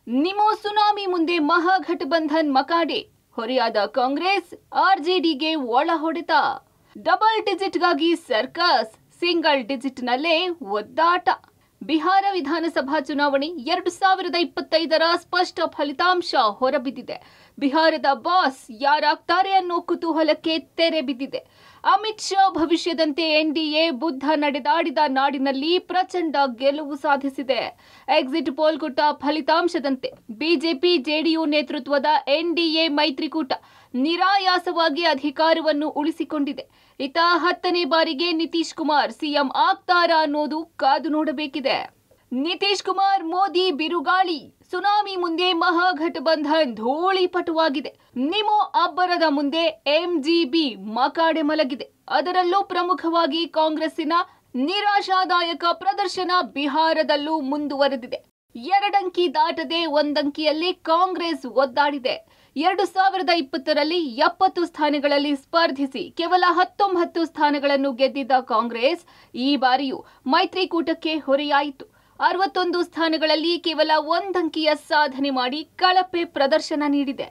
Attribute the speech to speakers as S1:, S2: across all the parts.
S1: Nimu tsunami ಮುಂದೆ ಮಹಾಗಠಬಂಧನ್ ಮಕಾಡೆ, ಹೊರೆಯಾದ ಕಾಂಗ್ರೆಸ್ ಆರ್ಜೆಡಿಗೆ ಒಳ ಹೊಡೆತ. ಡಬಲ್ ಡಿಜಿಟ್ಗಾಗಿ ಸರ್ಕಸ್, ಸಿಂಗಲ್ ಡಿಜಿಟ್ನಲ್ಲೇ ಒದ್ದಾಟ. ಬಿಹಾರ ವಿಧಾನಸಭಾ ಚುನಾವಣೆ 2025ರ ಸ್ಪಷ್ಟ ಫಲಿತಾಂಶ ಹೊರಬಿದ್ದಿದೆ. ಬಿಹಾರದ ಬಾಸ್ ಯಾರಾಗ್ತಾರೆ ಅನ್ನೋ ಕುತೂಹಲಕ್ಕೆ ತೆರೆ ಬಿದ್ದಿದೆ. ಅಮಿತ್ ಶಾ ಭವಿಷ್ಯದಂತೆ ಎನ್ಡಿಎ ಬುದ್ಧ ನಡೆದಾಡಿದ ನಾಡಿನಲ್ಲಿ ಪ್ರಚಂಡ ಗೆಲುವು ಸಾಧಿಸಿದೆ. ಎಕ್ಸಿಟ್ ಪೋಲ್ ಕೊಟ್ಟ ಫಲಿತಾಂಶದಂತೆ ಬಿಜೆಪಿ ಜೆಡಿಯು ನೇತೃತ್ವದ ಎನ್ಡಿಎ ಮೈತ್ರಿಕೂಟ ನಿರಾಯಾಸವಾಗಿ ಅಧಿಕಾರವನ್ನು ಉಳಿಸಿಕೊಂಡಿದೆ. ಇತ್ತ 10ನೇ ಬಾರಿಗೆ ನಿತೀಶ್ ಕುಮಾರ್ ಸಿಎಂ ಆಗ್ತಾರಾ ಅನ್ನೋದು ಕಾದು ನೋಡಬೇಕಿದೆ. ನಿತೀಶ್ ಕುಮಾರ್ ಮೋದಿ ಬಿರುಗಾಳಿ, ಸುನಾಮಿ ಮುಂದೆ ಮಹಾಗಠಬಂಧನ್ ಧೂಳಿಪಟುವಾಗಿದೆ. ನಿಮೋ ಅಬ್ಬರದ ಮುಂದೆ ಎಂಜಿಬಿ ಮಕಾಡೆ ಮಲಗಿದೆ. ಅದರಲ್ಲೂ ಪ್ರಮುಖವಾಗಿ ಕಾಂಗ್ರೆಸ್ಸಿನ ನಿರಾಶಾದಾಯಕ ಪ್ರದರ್ಶನ ಬಿಹಾರದಲ್ಲೂ ಮುಂದುವರೆದಿದೆ. 2 ಅಂಕಿ ದಾಟದೆ 1 ಅಂಕಿಯಲ್ಲಿ ಕಾಂಗ್ರೆಸ್ ಒದ್ದಾಡಿದೆ. 2020ರಲ್ಲಿ 70 ಸ್ಥಾನಗಳಲ್ಲಿ ಸ್ಪರ್ಧಿಸಿ ಕೇವಲ 19 ಸ್ಥಾನಗಳನ್ನು ಗೆದ್ದಿದ್ದ ಕಾಂಗ್ರೆಸ್ ಈ ಬಾರಿಯೂ ಮೈತ್ರಿಕೂಟಕ್ಕೆ ಹೊರೆಯಾಯಿತು. 61 ಸ್ಥಾನಗಳಲ್ಲಿ ಕೇವಲ 1 ಅಂಕಿಯ ಸಾಧನೆ ಮಾಡಿ ಕಳಪೆ ಪ್ರದರ್ಶನ ನೀಡಿದೆ.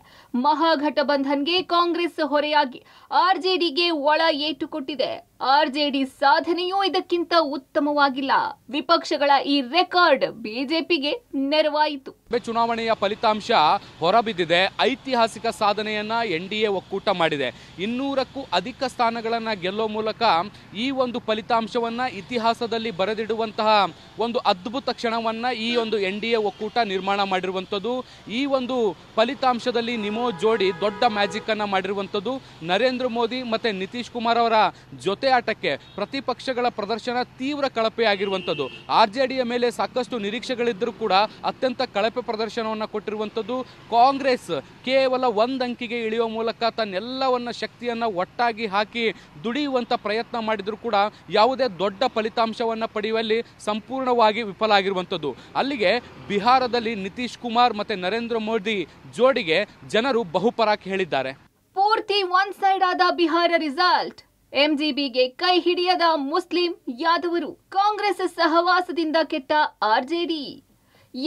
S1: ಮಹಾಗಠಬಂಧನ್ಗೆ ಕಾಂಗ್ರೆಸ್ ಹೊರೆಯಾಗಿ ಆರ್ಜೆಡಿಗೆ ಒಳ ಏಟು ಕೊಟ್ಟಿದೆ. ಆರ್ಜೆಡಿ ಸಾಧನೆಯೂ ಇದಕ್ಕಿಂತ ಉತ್ತಮವಾಗಿಲ್ಲ. ವಿಪಕ್ಷಗಳ ಈ ರೆಕಾರ್ಡ್ ಬಿಜೆಪಿಗೆ ನೆರವಾಯಿತು.
S2: ಚುನಾವಣೆಯ ಫಲಿತಾಂಶ ಹೊರಬಿದ್ದಿದೆ. ಐತಿಹಾಸಿಕ ಸಾಧನೆಯನ್ನ ಎನ್ಡಿಎ ಒಕ್ಕೂಟ ಮಾಡಿದೆ. 200ಕ್ಕೂ ಅಧಿಕ ಸ್ಥಾನಗಳನ್ನ ಗೆಲ್ಲೋ ಮೂಲಕ ಈ ಒಂದು ಫಲಿತಾಂಶವನ್ನ ಇತಿಹಾಸದಲ್ಲಿ ಬರೆದಿಡುವಂತಹ ಒಂದು ಅದ್ಭುತ ಕ್ಷಣವನ್ನ ಈ ಒಂದು ಎನ್ಡಿಎ ಒಕ್ಕೂಟ ನಿರ್ಮಾಣ ಮಾಡಿರುವಂಥದ್ದು. ಈ ಒಂದು ಫಲಿತಾಂಶದಲ್ಲಿ ನಿಮೋ ಜೋಡಿ ದೊಡ್ಡ ಮ್ಯಾಜಿಕ್ ಅನ್ನ ಮಾಡಿರುವಂಥದ್ದು. ನರೇಂದ್ರ ಮೋದಿ ಮತ್ತೆ ನಿತೀಶ್ ಕುಮಾರ್ ಅವರ ಜೊತೆ ಆಟಕ್ಕೆ ಪ್ರತಿಪಕ್ಷಗಳ ಪ್ರದರ್ಶನ ತೀವ್ರ ಕಳಪೆಯಾಗಿರುವಂಥದ್ದು. ಆರ್ಜೆಡಿಯ ಮೇಲೆ ಸಾಕಷ್ಟು ನಿರೀಕ್ಷೆಗಳಿದ್ದರೂ ಕೂಡ ಅತ್ಯಂತ ಕಳಪೆ ಪ್ರದರ್ಶನವನ್ನು ಕೊಟ್ಟಿರುವಂಥದ್ದು. ಕಾಂಗ್ರೆಸ್ ಕೇವಲ 1 ಅಂಕಿಗೆ ಇಳಿಯುವ ಮೂಲಕ ತನ್ನೆಲ್ಲವನ್ನ ಶಕ್ತಿಯನ್ನ ಒಟ್ಟಾಗಿ ಹಾಕಿ ದುಡಿಯುವಂತ ಪ್ರಯತ್ನ ಮಾಡಿದ್ರು ಕೂಡ ಯಾವುದೇ ದೊಡ್ಡ ಫಲಿತಾಂಶವನ್ನ ಪಡೆಯುವಲ್ಲಿ ಸಂಪೂರ್ಣವಾಗಿ ವಿಫಲ ಆಗಿರುವಂಥದ್ದು. ಅಲ್ಲಿಗೆ ಬಿಹಾರದಲ್ಲಿ ನಿತೀಶ್ ಕುಮಾರ್ ಮತ್ತೆ ನರೇಂದ್ರ ಮೋದಿ ಜೋಡಿಗೆ ಜನರು ಬಹುಪರಾಕ್ ಹೇಳಿದ್ದಾರೆ.
S1: ಪೂರ್ತಿ ಒನ್ ಸೈಡ್ ಆದ ಬಿಹಾರ ರಿಸಲ್ಟ್. ಎಂಜಿಬಿಗೆ ಕೈ ಹಿಡಿಯದ ಮುಸ್ಲಿಂ ಯಾದವರು, ಕಾಂಗ್ರೆಸ್ ಸಹವಾಸದಿಂದ ಕೆಟ್ಟ ಆರ್ಜೆಡಿ.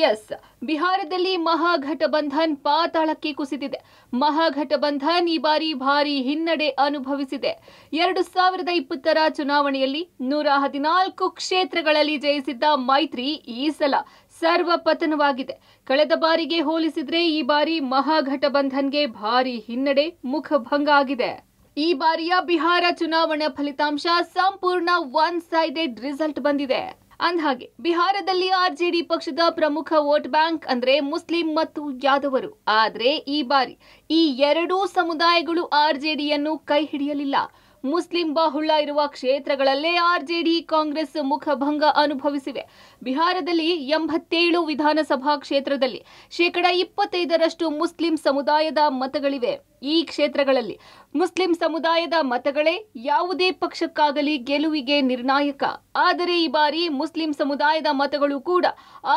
S1: ಎಸ್, ಬಿಹಾರದಲ್ಲಿ ಮಹಾಗಠಬಂಧನ್ ಪಾತಾಳಕ್ಕೆ ಕುಸಿದಿದೆ. ಮಹಾಗಠಬಂಧನ್ ಈ ಬಾರಿ ಭಾರಿ ಹಿನ್ನಡೆ ಅನುಭವಿಸಿದೆ. 2020ರ ಚುನಾವಣೆಯಲ್ಲಿ 114 ಕ್ಷೇತ್ರಗಳಲ್ಲಿ ಜಯಿಸಿದ್ದ ಮೈತ್ರಿ ಈ ಸಲ ಸರ್ವಪತನವಾಗಿದೆ. ಕಳೆದ ಬಾರಿಗೆ ಹೋಲಿಸಿದ್ರೆ ಈ ಬಾರಿ ಮಹಾಗಠಬಂಧನ್ಗೆ ಭಾರಿ ಹಿನ್ನಡೆ, ಮುಖಭಂಗ ಆಗಿದೆ. ಈ ಬಾರಿಯ ಬಿಹಾರ ಚುನಾವಣಾ ಫಲಿತಾಂಶ ಸಂಪೂರ್ಣ ಒನ್ ಸೈಡೆಡ್ ರಿಸಲ್ಟ್ ಬಂದಿದೆ. ಅಂದಹಾಗೆ ಬಿಹಾರದಲ್ಲಿ ಆರ್ಜೆಡಿ ಪಕ್ಷದ ಪ್ರಮುಖ ವೋಟ್ ಬ್ಯಾಂಕ್ ಅಂದ್ರೆ ಮುಸ್ಲಿಂ ಮತ್ತು ಯಾದವರು. ಆದ್ರೆ ಈ ಬಾರಿ ಈ ಎರಡೂ ಸಮುದಾಯಗಳು ಆರ್ಜೆಡಿಯನ್ನು ಕೈ ಹಿಡಿಯಲಿಲ್ಲ. ಮುಸ್ಲಿಂ ಬಾಹುಳ್ಯ ಇರುವ ಕ್ಷೇತ್ರಗಳಲ್ಲೇ ಆರ್ಜೆಡಿ ಕಾಂಗ್ರೆಸ್ ಮುಖಭಂಗ ಅನುಭವಿಸಿವೆ. ಬಿಹಾರದಲ್ಲಿ 87 ವಿಧಾನಸಭಾ ಕ್ಷೇತ್ರದಲ್ಲಿ 25% ಮುಸ್ಲಿಂ ಸಮುದಾಯದ ಮತಗಳಿವೆ. ಈ ಕ್ಷೇತ್ರಗಳಲ್ಲಿ ಮುಸ್ಲಿಂ ಸಮುದಾಯದ ಮತಗಳೇ ಯಾವುದೇ ಪಕ್ಷಕ್ಕಾಗಲಿ ಗೆಲುವಿಗೆ ನಿರ್ಣಾಯಕ. ಆದರೆ ಈ ಬಾರಿ ಮುಸ್ಲಿಂ ಸಮುದಾಯದ ಮತಗಳು ಕೂಡ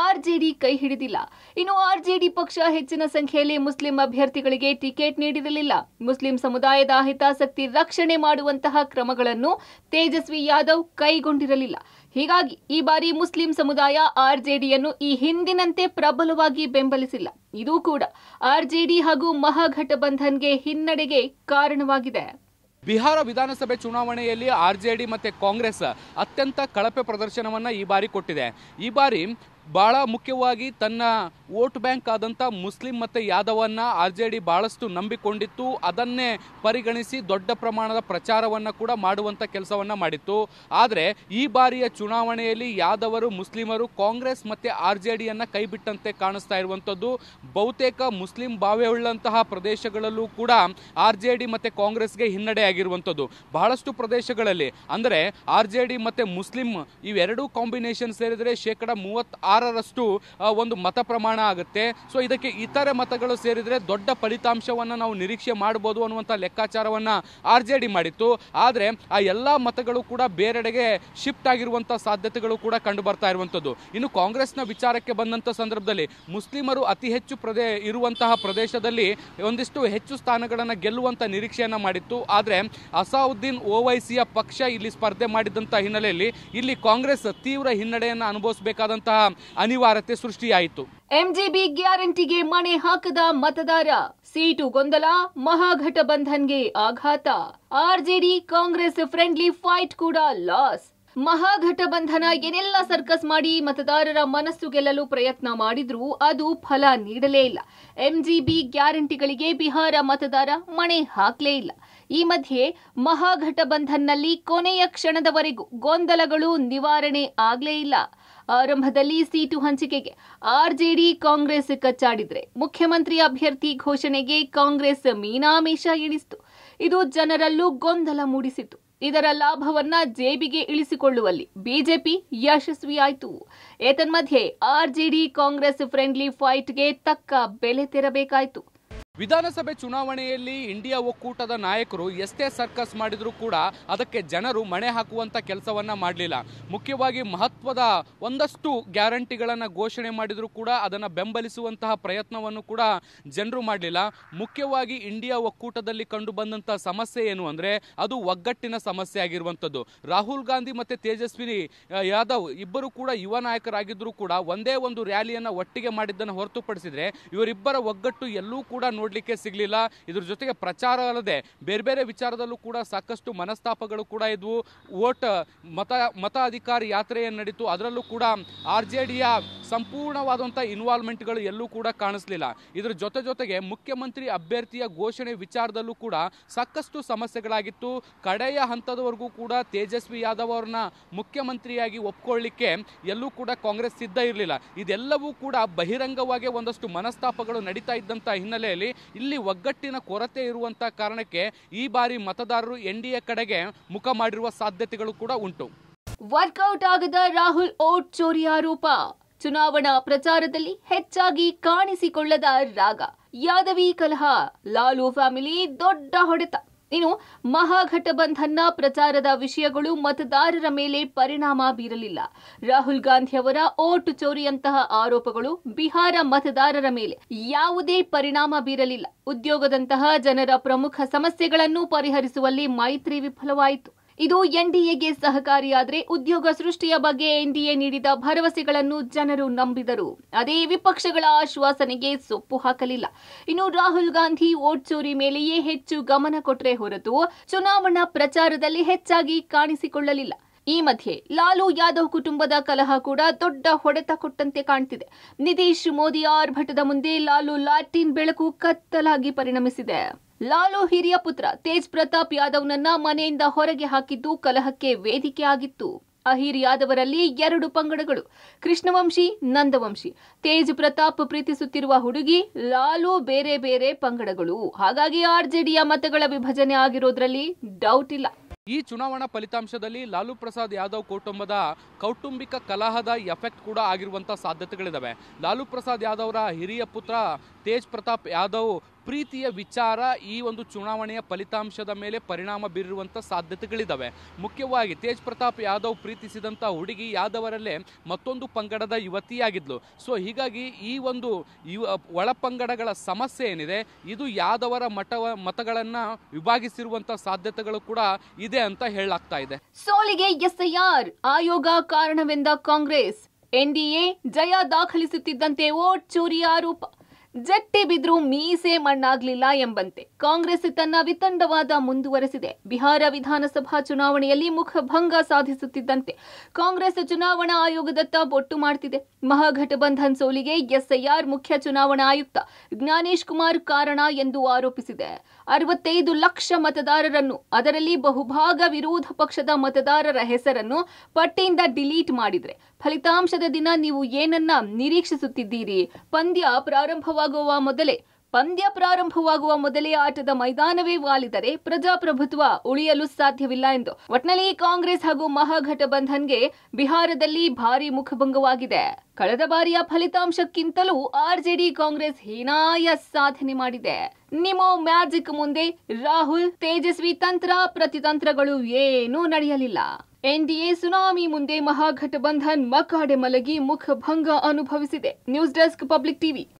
S1: ಆರ್ಜೆಡಿ ಕೈ ಹಿಡಿದಿಲ್ಲ. ಇನ್ನು ಆರ್ಜೆಡಿ ಪಕ್ಷ ಹೆಚ್ಚಿನ ಸಂಖ್ಯೆಯಲ್ಲಿ ಮುಸ್ಲಿಂ ಅಭ್ಯರ್ಥಿಗಳಿಗೆ ಟಿಕೆಟ್ ನೀಡಿರಲಿಲ್ಲ. ಮುಸ್ಲಿಂ ಸಮುದಾಯದ ಹಿತಾಸಕ್ತಿ ರಕ್ಷಣೆ ಮಾಡುವಂತಹ ಕ್ರಮಗಳನ್ನು ತೇಜಸ್ವಿ ಯಾದವ್ ಕೈಗೊಂಡಿರಲಿಲ್ಲ. ಹೀಗಾಗಿ ಈ ಬಾರಿ ಮುಸ್ಲಿಂ ಸಮುದಾಯ ಆರ್ಜೆಡಿಯನ್ನು ಈ ಹಿಂದಿನಂತೆ ಪ್ರಬಲವಾಗಿ ಬೆಂಬಲಿಸಿಲ್ಲ. ಇದು ಕೂಡ ಆರ್ಜೆಡಿ ಹಾಗೂ ಮಹಾಗಠಬಂಧನ್ಗೆ ಹಿನ್ನಡೆಗೆ ಕಾರಣವಾಗಿದೆ.
S2: ಬಿಹಾರ ವಿಧಾನಸಭೆ ಚುನಾವಣೆಯಲ್ಲಿ ಆರ್ಜೆಡಿ ಮತ್ತೆ ಕಾಂಗ್ರೆಸ್ ಅತ್ಯಂತ ಕಳಪೆ ಪ್ರದರ್ಶನವನ್ನ ಈ ಬಾರಿ ಕೊಟ್ಟಿದೆ. ಈ ಬಾರಿ ಬಹಳ ಮುಖ್ಯವಾಗಿ ತನ್ನ ವೋಟ್ ಬ್ಯಾಂಕ್ ಆದಂಥ ಮುಸ್ಲಿಂ ಮತ್ತು ಯಾದವನ್ನ ಆರ್ಜೆಡಿ ಬಹಳಷ್ಟು ನಂಬಿಕೊಂಡಿತ್ತು. ಅದನ್ನೇ ಪರಿಗಣಿಸಿ ದೊಡ್ಡ ಪ್ರಮಾಣದ ಪ್ರಚಾರವನ್ನು ಕೂಡ ಮಾಡುವಂಥ ಕೆಲಸವನ್ನು ಮಾಡಿತ್ತು. ಆದರೆ ಈ ಬಾರಿಯ ಚುನಾವಣೆಯಲ್ಲಿ ಯಾದವರು, ಮುಸ್ಲಿಮರು ಕಾಂಗ್ರೆಸ್ ಮತ್ತು ಆರ್ಜೆಡಿಯನ್ನು ಕೈಬಿಟ್ಟಂತೆ ಕಾಣಿಸ್ತಾ ಇರುವಂಥದ್ದು. ಬಹುತೇಕ ಮುಸ್ಲಿಂ ಬಾವೆಯುಳ್ಳಂತಹ ಪ್ರದೇಶಗಳಲ್ಲೂ ಕೂಡ ಆರ್ಜೆಡಿ ಮತ್ತು ಕಾಂಗ್ರೆಸ್ಗೆ ಹಿನ್ನಡೆ ಆಗಿರುವಂಥದ್ದು. ಬಹಳಷ್ಟು ಪ್ರದೇಶಗಳಲ್ಲಿ ಅಂದರೆ ಆರ್ಜೆಡಿ ಮತ್ತು ಮುಸ್ಲಿಂ ಇವೆರಡೂ ಕಾಂಬಿನೇಷನ್ ಸೇರಿದರೆ 36% ಒಂದು ಮತ ಪ್ರಮಾಣ ಆಗುತ್ತೆ. ಸೊ ಇದಕ್ಕೆ ಇತರೆ ಮತಗಳು ಸೇರಿದರೆ ದೊಡ್ಡ ಫಲಿತಾಂಶವನ್ನು ನಾವು ನಿರೀಕ್ಷೆ ಮಾಡಬಹುದು ಅನ್ನುವಂಥ ಲೆಕ್ಕಾಚಾರವನ್ನ ಆರ್ಜೆಡಿ ಮಾಡಿತ್ತು. ಆದರೆ ಆ ಎಲ್ಲ ಮತಗಳು ಕೂಡ ಬೇರೆಡೆಗೆ ಶಿಫ್ಟ್ ಆಗಿರುವಂಥ ಸಾಧ್ಯತೆಗಳು ಕೂಡ ಕಂಡು ಬರ್ತಾ ಇರುವಂಥದ್ದು. ಇನ್ನು ಕಾಂಗ್ರೆಸ್ನ ವಿಚಾರಕ್ಕೆ ಬಂದಂಥ ಸಂದರ್ಭದಲ್ಲಿ ಮುಸ್ಲಿಮರು ಅತಿ ಹೆಚ್ಚು ಇರುವಂತಹ ಪ್ರದೇಶದಲ್ಲಿ ಒಂದಿಷ್ಟು ಹೆಚ್ಚು ಸ್ಥಾನಗಳನ್ನು ಗೆಲ್ಲುವಂಥ ನಿರೀಕ್ಷೆಯನ್ನು ಮಾಡಿತ್ತು. ಆದರೆ ಅಸಾವುದ್ದೀನ್ ಓವೈಸಿಯ ಪಕ್ಷ ಇಲ್ಲಿ ಸ್ಪರ್ಧೆ ಮಾಡಿದಂಥ ಹಿನ್ನೆಲೆಯಲ್ಲಿ ಇಲ್ಲಿ ಕಾಂಗ್ರೆಸ್ ತೀವ್ರ ಹಿನ್ನಡೆಯನ್ನು ಅನುಭವಿಸಬೇಕಾದಂತಹ ಅನಿವಾರ್ಯತೆ ಸೃಷ್ಟಿಯಾಯಿತು.
S1: ಎಂಜಿಬಿ ಗ್ಯಾರಂಟಿಗೆ ಮಣೆ ಹಾಕದ ಮತದಾರ, ಸೀಟು ಗೊಂದಲ, ಮಹಾಗಠಬಂಧನ್ಗೆ ಆಘಾತ. ಆರ್ಜೆಡಿ ಕಾಂಗ್ರೆಸ್ ಫ್ರೆಂಡ್ಲಿ ಫೈಟ್ ಕೂಡ ಲಾಸ್. ಮಹಾಗಠಬಂಧನ ಏನೆಲ್ಲ ಸರ್ಕಸ್ ಮಾಡಿ ಮತದಾರರ ಮನಸ್ಸು ಗೆಲ್ಲಲು ಪ್ರಯತ್ನ ಮಾಡಿದ್ರೂ ಅದು ಫಲ ನೀಡಲೇ ಇಲ್ಲ. ಎಂಜಿಬಿ ಗ್ಯಾರಂಟಿಗಳಿಗೆ ಬಿಹಾರ ಮತದಾರ ಮಣೆ ಹಾಕಲೇ ಇಲ್ಲ. ಈ ಮಧ್ಯೆ ಮಹಾಗಠಬಂಧನ್ನಲ್ಲಿ ಕೊನೆಯ ಕ್ಷಣದವರೆಗೂ ಗೊಂದಲಗಳು ನಿವಾರಣೆ ಆಗಲೇ ಇಲ್ಲ. ಆರಂಭದಲ್ಲಿ ಸೀಟು ಹಂಚಿಕೆಗೆ ಆರ್ಜೆಡಿ ಕಾಂಗ್ರೆಸ್ ಕಚ್ಚಾಡಿದ್ರೆ ಮುಖ್ಯಮಂತ್ರಿ ಅಭ್ಯರ್ಥಿ ಘೋಷಣೆಗೆ ಕಾಂಗ್ರೆಸ್ ಮೀನಾಮೇಷ ಎಣಿಸಿತು. ಇದು ಜನರಲ್ಲೂ ಗೊಂದಲ ಮೂಡಿಸಿತು. ಇದರ ಲಾಭವನ್ನ ಜೇಬಿಗೆ ಇಳಿಸಿಕೊಳ್ಳುವಲ್ಲಿ ಬಿಜೆಪಿ ಯಶಸ್ವಿಯಾಯಿತು. ಏತನ್ಮಧ್ಯೆ ಆರ್ಜೆಡಿ ಕಾಂಗ್ರೆಸ್ ಫ್ರೆಂಡ್ಲಿ ಫೈಟ್ಗೆ ತಕ್ಕ ಬೆಲೆ ತೆರಬೇಕಾಯಿತು.
S2: ವಿಧಾನಸಭೆ ಚುನಾವಣೆಯಲ್ಲಿ ಇಂಡಿಯಾ ಒಕ್ಕೂಟದ ನಾಯಕರು ಎಷ್ಟೇ ಸರ್ಕಸ್ ಮಾಡಿದರೂ ಕೂಡ ಅದಕ್ಕೆ ಜನರು ಮಣೆ ಹಾಕುವಂತ ಕೆಲಸವನ್ನ ಮಾಡಲಿಲ್ಲ. ಮುಖ್ಯವಾಗಿ ಮಹತ್ವದ ಒಂದಷ್ಟು ಗ್ಯಾರಂಟಿಗಳನ್ನು ಘೋಷಣೆ ಮಾಡಿದರೂ ಕೂಡ ಅದನ್ನು ಬೆಂಬಲಿಸುವಂತಹ ಪ್ರಯತ್ನವನ್ನು ಕೂಡ ಜನರು ಮಾಡಲಿಲ್ಲ. ಮುಖ್ಯವಾಗಿ ಇಂಡಿಯಾ ಒಕ್ಕೂಟದಲ್ಲಿ ಕಂಡು ಬಂದಂತಹ ಸಮಸ್ಯೆ ಏನು ಅಂದ್ರೆ ಅದು ಒಗ್ಗಟ್ಟಿನ ಸಮಸ್ಯೆ ಆಗಿರುವಂಥದ್ದು. ರಾಹುಲ್ ಗಾಂಧಿ ಮತ್ತೆ ತೇಜಸ್ವಿ ಯಾದವ್ ಇಬ್ಬರು ಕೂಡ ಯುವ ನಾಯಕರಾಗಿದ್ದರೂ ಕೂಡ ಒಂದೇ ಒಂದು ರ್ಯಾಲಿಯನ್ನು ಒಟ್ಟಿಗೆ ಮಾಡಿದ್ದನ್ನು ಹೊರತುಪಡಿಸಿದ್ರೆ ಇವರಿಬ್ಬರ ಒಗ್ಗಟ್ಟು ಎಲ್ಲೂ ಕೂಡ ನೋಡ್ಲಿಕ್ಕೆ ಸಿಗಲಿಲ್ಲ. ಇದ್ರ ಜೊತೆಗೆ ಪ್ರಚಾರ ಅಲ್ಲದೆ ಬೇರೆ ಬೇರೆ ವಿಚಾರದಲ್ಲೂ ಕೂಡ ಸಾಕಷ್ಟು ಮನಸ್ತಾಪಗಳು ಕೂಡ ಇದ್ವು. ಮತ ಅಧಿಕಾರ ಯಾತ್ರೆ ನಡೀತು, ಅದರಲ್ಲೂ ಕೂಡ ಆರ್ಜೆಡಿಯ ಸಂಪೂರ್ಣವಾದಂತಹ ಇನ್ವಾಲ್ವ್ಮೆಂಟ್ಗಳು ಎಲ್ಲೂ ಕೂಡ ಕಾಣಿಸ್ಲಿಲ್ಲ. ಇದ್ರ ಜೊತೆಗೆ ಮುಖ್ಯಮಂತ್ರಿ ಅಭ್ಯರ್ಥಿಯ ಘೋಷಣೆ ವಿಚಾರದಲ್ಲೂ ಕೂಡ ಸಾಕಷ್ಟು ಸಮಸ್ಯೆಗಳಾಗಿತ್ತು. ಕಡೆಯ ಹಂತದವರೆಗೂ ಕೂಡ ತೇಜಸ್ವಿ ಯಾದವ್ ಅವರನ್ನ ಮುಖ್ಯಮಂತ್ರಿಯಾಗಿ ಒಪ್ಕೊಳ್ಳಿಕ್ಕೆ ಎಲ್ಲೂ ಕೂಡ ಕಾಂಗ್ರೆಸ್ ಸಿದ್ಧ ಇರಲಿಲ್ಲ. ಇದೆಲ್ಲವೂ ಕೂಡ ಬಹಿರಂಗವಾಗಿ ಒಂದಷ್ಟು ಮನಸ್ತಾಪಗಳು ನಡೀತಾ ಇದ್ದಂತ ಹಿನ್ನೆಲೆಯಲ್ಲಿ ಇಲ್ಲಿ ಒಗ್ಗಟ್ಟಿನ ಕೊರತೆ ಇರುವಂತಹ ಕಾರಣಕ್ಕೆ ಈ ಬಾರಿ ಮತದಾರರು ಎನ್ಡಿಎ ಕಡೆಗೆ ಮುಖ ಮಾಡಿರುವ ಸಾಧ್ಯತೆಗಳು ಕೂಡ ಉಂಟು.
S1: ವರ್ಕೌಟ್ ಆಗದ ರಾಹುಲ್ ಓಟ್ ಚೋರಿ ಆರೋಪ. ಚುನಾವಣಾ ಪ್ರಚಾರದಲ್ಲಿ ಹೆಚ್ಚಾಗಿ ಕಾಣಿಸಿಕೊಳ್ಳದ ರಾಗ, ಯಾದವಿ ಕಲಹ, ಲಾಲು ಫ್ಯಾಮಿಲಿ ದೊಡ್ಡ ಹೊಡೆತ. ಇನ್ನು ಮಹಾಗಠಬಂಧನ್ನ ಪ್ರಚಾರದ ವಿಷಯಗಳು ಮತದಾರರ ಮೇಲೆ ಪರಿಣಾಮ ಬೀರಲಿಲ್ಲ. ರಾಹುಲ್ ಗಾಂಧಿ ಅವರ ಓಟ್ ಚೋರಿಯಂತಹ ಆರೋಪಗಳು ಬಿಹಾರ ಮತದಾರರ ಮೇಲೆ ಯಾವುದೇ ಪರಿಣಾಮ ಬೀರಲಿಲ್ಲ. ಉದ್ಯೋಗದಂತಹ ಜನರ ಪ್ರಮುಖ ಸಮಸ್ಯೆಗಳನ್ನು ಪರಿಹರಿಸುವಲ್ಲಿ ಮೈತ್ರಿ ವಿಫಲವಾಯಿತು. ಇದು ಎನ್ಡಿಎಗೆ ಸಹಕಾರಿಯಾದರೆ ಉದ್ಯೋಗ ಸೃಷ್ಟಿಯ ಬಗ್ಗೆ ಎನ್ಡಿಎ ನೀಡಿದ ಭರವಸೆಗಳನ್ನು ಜನರು ನಂಬಿದರು. ಅದೇ ವಿಪಕ್ಷಗಳ ಆಶ್ವಾಸನೆಗೆ ಸೊಪ್ಪು ಹಾಕಲಿಲ್ಲ. ಇನ್ನು ರಾಹುಲ್ ಗಾಂಧಿ ಓಟ್ ಚೋರಿ ಮೇಲೆಯೇ ಹೆಚ್ಚು ಗಮನ ಕೊಟ್ಟರೆ ಹೊರತು ಚುನಾವಣಾ ಪ್ರಚಾರದಲ್ಲಿ ಹೆಚ್ಚಾಗಿ ಕಾಣಿಸಿಕೊಳ್ಳಲಿಲ್ಲ. ಈ ಮಧ್ಯೆ ಲಾಲು ಯಾದವ್ ಕುಟುಂಬದ ಕಲಹ ಕೂಡ ದೊಡ್ಡ ಹೊಡೆತ ಕೊಟ್ಟಂತೆ ಕಾಣ್ತಿದೆ. ನಿತೀಶ್ ಮೋದಿ ಆರ್ಭಟದ ಮುಂದೆ ಲಾಲು ಲಾಟಿನ್ ಬೆಳಕು ಕತ್ತಲಾಗಿ ಪರಿಣಮಿಸಿದೆ. ಲಾಲು ಹಿರಿಯ ಪುತ್ರ ತೇಜ್ ಪ್ರತಾಪ್ ಯಾದವ್ನನ್ನ ಮನೆಯಿಂದ ಹೊರಗೆ ಹಾಕಿದ್ದು ಕಲಹಕ್ಕೆ ವೇದಿಕೆ ಆಗಿತ್ತು. ಅಹಿರ್ ಯಾದವರಲ್ಲಿ 2 ಪಂಗಡಗಳು, ಕೃಷ್ಣವಂಶಿ, ನಂದವಂಶಿ. ತೇಜ್ ಪ್ರತಾಪ್ ಪ್ರೀತಿಸುತ್ತಿರುವ ಹುಡುಗಿ, ಲಾಲು ಬೇರೆ ಬೇರೆ ಪಂಗಡಗಳು. ಹಾಗಾಗಿ ಆರ್ಜೆಡಿಯ ಮತಗಳ ವಿಭಜನೆ ಆಗಿರೋದ್ರಲ್ಲಿ ಡೌಟ್ ಇಲ್ಲ.
S2: ಈ ಚುನಾವಣಾ ಫಲಿತಾಂಶದಲ್ಲಿ ಲಾಲು ಪ್ರಸಾದ್ ಯಾದವ್ ಕುಟುಂಬದ ಕೌಟುಂಬಿಕ ಕಲಹದ ಎಫೆಕ್ಟ್ ಕೂಡ ಆಗಿರುವಂತಹ ಸಾಧ್ಯತೆಗಳಿದಾವೆ. ಲಾಲು ಪ್ರಸಾದ್ ಯಾದವ್ರ ಹಿರಿಯ ಪುತ್ರ ತೇಜ್ ಪ್ರತಾಪ್ ಯಾದವ್ ಪ್ರೀತಿಯ ವಿಚಾರ ಈ ಒಂದು ಚುನಾವಣೆಯ ಫಲಿತಾಂಶದ ಮೇಲೆ ಪರಿಣಾಮ ಬೀರಿರುವಂಥ ಸಾಧ್ಯತೆಗಳಿದ್ದಾವೆ. ಮುಖ್ಯವಾಗಿ ತೇಜ್ ಪ್ರತಾಪ್ ಯಾದವ್ ಪ್ರೀತಿಸಿದಂಥ ಹುಡುಗಿ ಯಾದವರಲ್ಲೇ ಮತ್ತೊಂದು ಪಂಗಡದ ಯುವತಿಯಾಗಿದ್ಲು. ಸೊ ಹೀಗಾಗಿ ಈ ಒಂದು ಒಳಪಂಗಡಗಳ ಸಮಸ್ಯೆ ಏನಿದೆ ಇದು ಯಾದವರ ಮತಗಳನ್ನು ವಿಭಾಗಿಸಿರುವಂಥ ಸಾಧ್ಯತೆಗಳು ಕೂಡ ಇದೆ ಅಂತ ಹೇಳಲಾಗ್ತಾ ಇದೆ.
S1: ಸೋಲಿಗೆ ಎಸ್ಐಆರ್ ಆಯೋಗ ಕಾರಣವೆಂದ ಕಾಂಗ್ರೆಸ್. ಎನ್ಡಿಎ ಜಯ ದಾಖಲಿಸುತ್ತಿದ್ದಂತೆ ವೋಟ್ ಚೋರಿ ಆರೋಪ. ಜಟ್ಟಿ ಬಿದ್ರೂ ಮೀಸೆ ಮಣ್ಣಾಗ್ಲಿಲ್ಲ ಎಂಬಂತೆ ಕಾಂಗ್ರೆಸ್ ತನ್ನ ವಿತಂಡವಾದ ಮುಂದುವರೆಸಿದೆ. ಬಿಹಾರ ವಿಧಾನಸಭಾ ಚುನಾವಣೆಯಲ್ಲಿ ಮುಖಭಂಗ ಸಾಧಿಸುತ್ತಿದ್ದಂತೆ ಕಾಂಗ್ರೆಸ್ ಚುನಾವಣಾ ಆಯೋಗದತ್ತ ಬೊಟ್ಟು ಮಾಡ್ತಿದೆ. ಮಹಾಗಠಬಂಧನ್ ಸೋಲಿಗೆ ಎಸ್ಐಆರ್ ಮುಖ್ಯ ಚುನಾವಣಾ ಆಯುಕ್ತ ಜ್ಞಾನೇಶ್ ಕುಮಾರ್ ಕಾರಣ ಎಂದು ಆರೋಪಿಸಿದೆ. 65 ಲಕ್ಷ ಮತದಾರರನ್ನು, ಅದರಲ್ಲಿ ಬಹುಭಾಗ ವಿರೋಧ ಪಕ್ಷದ ಮತದಾರರ ಹೆಸರನ್ನು ಪಟ್ಟಿಯಿಂದ ಡಿಲೀಟ್ ಮಾಡಿದ್ರೆ ಫಲಿತಾಂಶದ ದಿನ ನೀವು ಏನನ್ನ ನಿರೀಕ್ಷಿಸುತ್ತಿದ್ದೀರಿ? ಪಂದ್ಯ ಪ್ರಾರಂಭವಾಗುವ ಮೊದಲೇ ಆಟದ ಮೈದಾನವೇ ವಾಲಿದರೆ ಪ್ರಜಾಪ್ರಭುತ್ವ ಉಳಿಯಲು ಸಾಧ್ಯವಿಲ್ಲ ಎಂದು. ಒಟ್ನಲ್ಲಿ ಕಾಂಗ್ರೆಸ್ ಹಾಗೂ ಮಹಾಗಠಬಂಧನ್ಗೆ ಬಿಹಾರದಲ್ಲಿ ಭಾರಿ ಮುಖಭಂಗವಾಗಿದೆ. ಕಳೆದ ಬಾರಿಯ ಫಲಿತಾಂಶಕ್ಕಿಂತಲೂ ಆರ್ಜೆಡಿ ಕಾಂಗ್ರೆಸ್ ಹೀನಾಯ ಸಾಧನೆ ಮಾಡಿದೆ. ನಿಮೋ ಮ್ಯಾಜಿಕ್ ಮುಂದೆ ರಾಹುಲ್ ತೇಜಸ್ವಿ ತಂತ್ರ ಪ್ರತಿತಂತ್ರಗಳು ಏನೂ ನಡೆಯಲಿಲ್ಲ. ಎನ್ಡಿಎ ಸುನಾಮಿ ಮುಂದೆ ಮಹಾಗಠಬಂಧನ್ ಮಕಾಡೆ ಮಲಗಿ ಮುಖಭಂಗ ಅನುಭವಿಸಿದೆ. News desk, public TV.